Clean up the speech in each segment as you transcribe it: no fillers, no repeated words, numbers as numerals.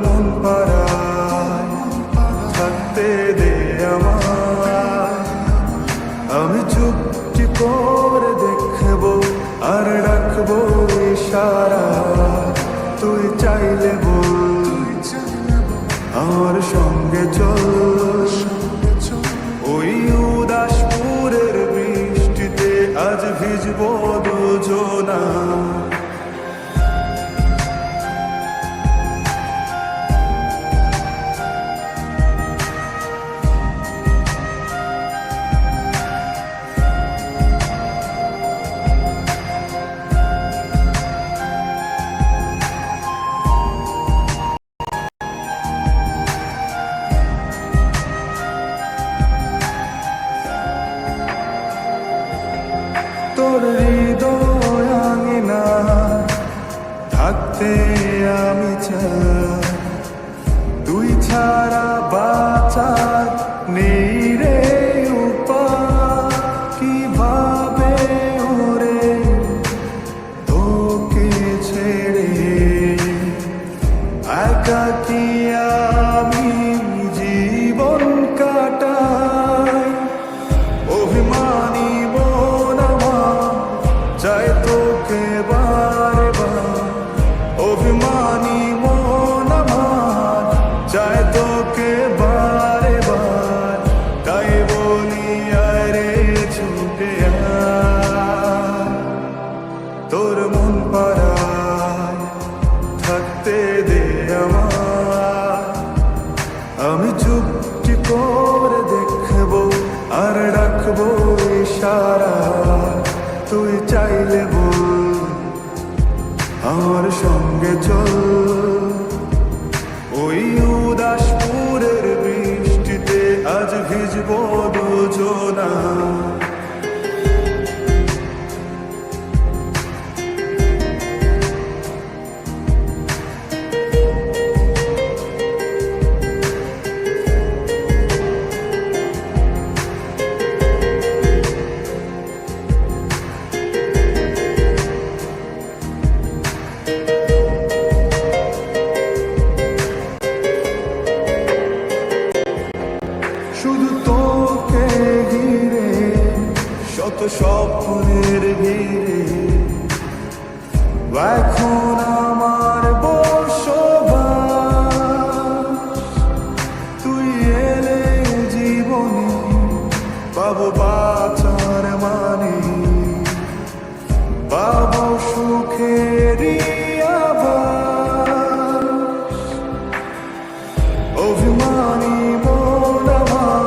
মন পাড়ায় থাকতে দে আমায়, আমি চুপটি করে দেখবো আর রাখবো ইশারা। তুই চাইলে বল আমার সঙ্গে চল, ওই উদাসপুরের বৃষ্টিতে আজ ভিজবো দুজনা। তোর হৃদয় আঙিনা থাকতে আমি চাই, তুই ছাড়া বাঁচার নেই রে উপায়। কিভাবে ওরে তোকে ছেড়ে একাকী আমি জীবন কাটাই। অভিমানী চাই তোকে বারে বার, অভিমানী মন আমার চাই তোকে বারে বার। তাই বলি আরে ছুটে আয়, তোর মন পাড়ায় থাকতে দে আমায়, আমি চুপটি করে দেখবো আর রাখবো ইশারা। তুই চাইলে বল আমার সঙ্গে চল, ওই উদাসপুরের বৃষ্টিতে আজ ভিজবো দুজনা। শুধু তোকে ঘিরে শত স্বপ্নের ভিড়ে এখন আমার বসবাস। তুই এলে জীবনে পাবো বাঁচার মানে, পাবো সুখেরই আভাস। অভিমানী মন আমার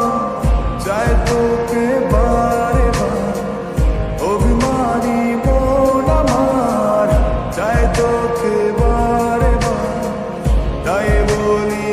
চাই তোকে বারে বার, অভিমানী মন আমার চাই তোকে বারে বার। তাই বলি